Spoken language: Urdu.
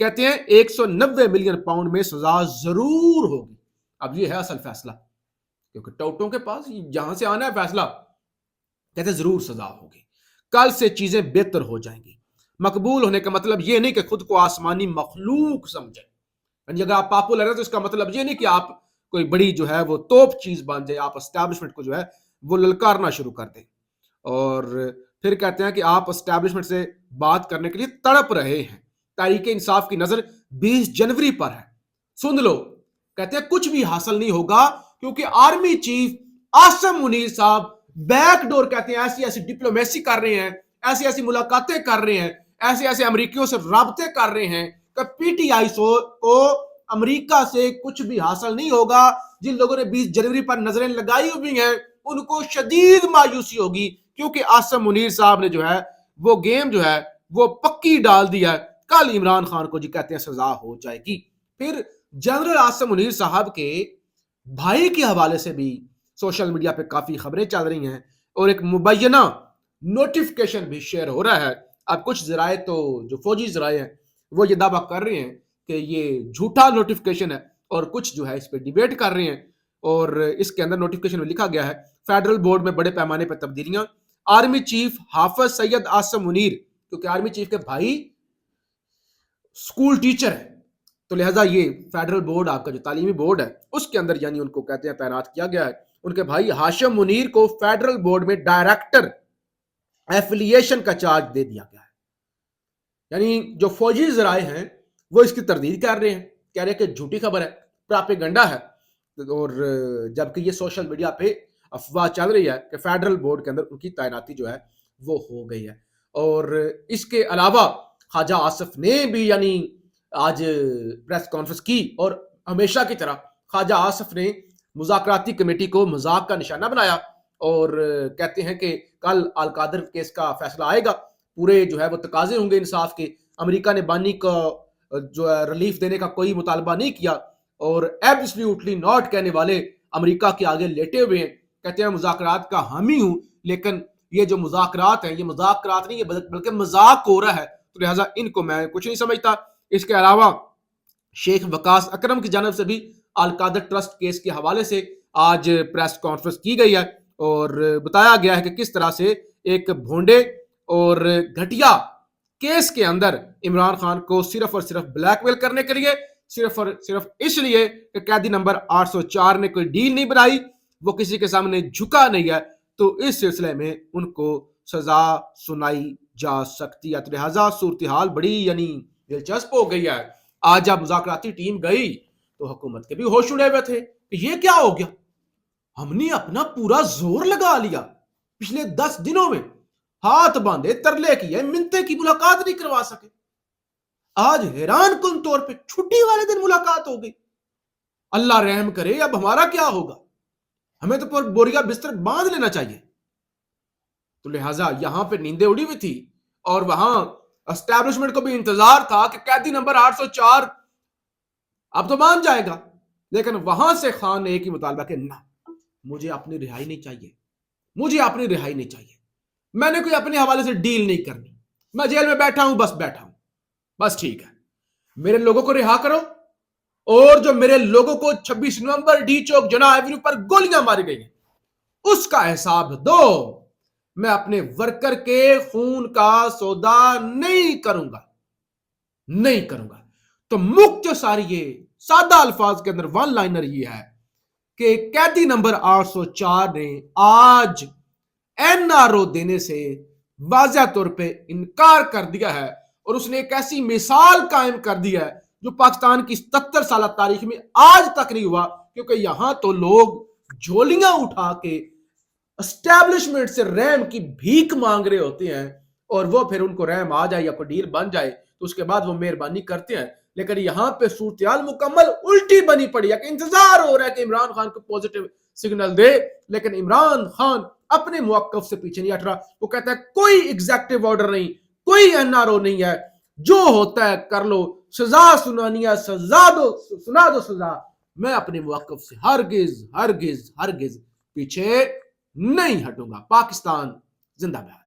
کہتے ہیں 190 ملین پاؤنڈ میں سزا ضرور ہوگی. اب یہ ہے اصل فیصلہ, کیونکہ ٹوٹوں کے پاس جہاں سے آنا ہے فیصلہ, کہتے ہیں ضرور سزا ہوگی. کل سے چیزیں بہتر ہو جائیں گی. مقبول ہونے کا مطلب یہ نہیں کہ خود کو آسمانی مخلوق سمجھیں. اگر آپ پاپولر ہیں تو اس کا مطلب یہ نہیں کہ آپ کوئی بڑی جو ہے وہ توپ چیز بن جائے, آپ اسٹیبلشمنٹ کو جو ہے وہ للکارنا شروع کر دیں. اور پھر کہتے ہیں کہ آپ اسٹیبلشمنٹ سے بات کرنے کے لیے تڑپ رہے ہیں. تحریک انصاف کی نظر 20 جنوری پر ہے. سن لو, کہتے ہیں کچھ بھی حاصل نہیں ہوگا کیونکہ آرمی چیف عاصم منیر صاحب بیک ڈور کہتے ہیں ایسی ایسی ڈپلومیسی کر رہے ہیں, ایسی ایسی ملاقاتیں کر رہے ہیں, ایسے ایسے امریکیوں سے رابطے کر رہے ہیں کہ پی ٹی آئی کو امریکہ سے کچھ بھی حاصل نہیں ہوگا. جن لوگوں نے 20 جنوری پر نظریں لگائی ہوئی ہیں ان کو شدید مایوسی ہوگی, کیونکہ عاصم منیر صاحب نے جو ہے وہ گیم جو ہے وہ پکی ڈال دیا ہے. کل عمران خان کو جی کہتے ہیں سزا ہو جائے گی. پھر جنرل عاصم منیر صاحب کے بھائی کے حوالے سے بھی سوشل میڈیا پہ کافی خبریں چل رہی ہیں اور ایک مبینہ نوٹیفکیشن بھی شیئر ہو رہا ہے. اب کچھ ذرائع تو جو فوجی ذرائع ہیں وہ یہ دعویٰ کر رہے ہیں کہ یہ جھوٹا نوٹیفکیشن ہے, اور کچھ جو ہے اس پہ ڈیبیٹ کر رہے ہیں. اور اس کے اندر نوٹیفکیشن میں لکھا گیا ہے فیڈرل بورڈ میں بڑے پیمانے پر تبدیلیاں. آرمی چیف حافظ سید عاصم منیر, کیونکہ آرمی چیف کے بھائی اسکول ٹیچر ہے تو لہٰذا یہ فیڈرل بورڈ آپ کا جو تعلیمی بورڈ ہے اس کے اندر یعنی ان کو کہتے ہیں تعینات کیا گیا ہے. ان کے بھائی ہاشم منیر کو فیڈرل بورڈ میں ڈائریکٹر ایفیلیشن کا چارج دے دیا گیا ہے. یعنی جو فوجی ذرائع ہیں وہ اس کی تردید کر رہے ہیں, کہہ رہے ہیں کہ جھوٹی خبر ہے, پراپیگنڈا ہے. اور جبکہ یہ سوشل میڈیا پہ افواہ چل رہی ہے کہ فیڈرل بورڈ کے اندر ان کی تعیناتی جو ہے وہ ہو گئی ہے. اور اس کے علاوہ خواجہ آصف نے بھی یعنی آج پریس کانفرنس کی, اور ہمیشہ کی طرح خواجہ آصف نے مذاکراتی کمیٹی کو مذاق کا نشانہ بنایا اور کہتے ہیں کہ کل القادر کیس کا فیصلہ آئے گا. پورے جو ہے وہ تقاضے ہوں گے انصاف کے. امریکہ نے بانی کو جو ہے ریلیف دینے کا کوئی مطالبہ نہیں کیا, اور ایبسلیوٹلی ناٹ کہنے والے امریکہ کے آگے لیٹے ہوئے ہیں. کہتے ہیں مذاکرات کا حامی ہوں, لیکن یہ جو مذاکرات ہیں یہ مذاکرات نہیں ہے بلکہ مذاق ہو رہا ہے, تو لہٰذا ان کو میں کچھ نہیں سمجھتا. اس کے علاوہ شیخ وقاص اکرم کی جانب سے بھی القادر ٹرسٹ کیس کے حوالے سے آج پریس کانفرنس کی گئی ہے, اور بتایا گیا ہے کہ کس طرح سے ایک بھونڈے اور گھٹیا کیس کے اندر عمران خان کو صرف اور صرف بلیک میل کرنے کے لیے, صرف اور صرف اس لیے کہ قیدی نمبر 804 نے کوئی ڈیل نہیں بنائی, وہ کسی کے سامنے جھکا نہیں ہے, تو اس سلسلے میں ان کو سزا سنائی جا سکتی ہے. تو لہٰذا صورتحال بڑی یعنی دلچسپ ہو گئی ہے. آج جب مذاکراتی ٹیم گئی تو حکومت کے بھی ہوش اڑے ہوئے تھے کہ یہ کیا ہو گیا, ہم نے اپنا پورا زور لگا لیا, پچھلے 10 دنوں میں ہاتھ باندھے, ترلے کیے, منتے کی ملاقات نہیں کروا سکے. آج حیران کن طور پہ چھٹی والے دن ملاقات ہو گئی. اللہ رحم کرے, اب ہمارا کیا ہوگا, ہمیں تو پر بوریا بستر باندھ لینا چاہیے. تو لہٰذا یہاں پہ نیندیں اڑی ہوئی تھی, اور وہاں اسٹیبلشمنٹ کو بھی انتظار تھا کہ قیدی نمبر 804 اب تو مان جائے گا, لیکن وہاں سے خان نے ایک ہی مطالبہ کہ نہ, مجھے اپنی رہائی نہیں چاہیے, مجھے اپنی رہائی نہیں چاہیے, میں نے کوئی اپنے حوالے سے ڈیل نہیں کرنی, میں جیل میں بیٹھا ہوں, بس بیٹھا ہوں, بس ٹھیک ہے, میرے لوگوں کو رہا کرو. اور جو میرے لوگوں کو 26 نومبر ڈی چوک جناح ایونیو پر گولیاں ماری گئی ہیں اس کا حساب دو. میں اپنے ورکر کے خون کا سودا نہیں کروں گا, نہیں کروں گا. تو مختصر یہ سادہ الفاظ کے اندر ون لائنر یہ ہے کہ قیدی نمبر 804 نے آج این آر او دینے سے واضح طور پہ انکار کر دیا ہے, اور اس نے ایک ایسی مثال قائم کر دی ہے جو پاکستان کی 77 سالہ تاریخ میں آج تک نہیں ہوا, کیونکہ یہاں تو لوگ جھولیاں اٹھا کے اسٹیبلشمنٹ سے رحم کی بھیک مانگ رہے ہوتے ہیں, اور وہ پھر ان کو رحم آ جائے یا کوئی ڈیل بن جائے تو اس کے بعد وہ مہربانی کرتے ہیں. لیکن یہاں پہ صورتحال مکمل الٹی بنی پڑی ہے کہ انتظار ہو رہا ہے کہ عمران خان کو پوزیٹو سگنل دے, لیکن عمران خان اپنے موقف سے پیچھے نہیں ہٹ رہا. وہ کہتا ہے کوئی ایگزیکٹو آرڈر نہیں, کوئی این آر او نہیں ہے, جو ہوتا ہے کر لو, سزا سنانی ہے سزا دو, سنا دو سزا. میں اپنے موقف سے ہرگز ہرگز ہرگز پیچھے نہیں ہٹوں گا. پاکستان زندہ باد.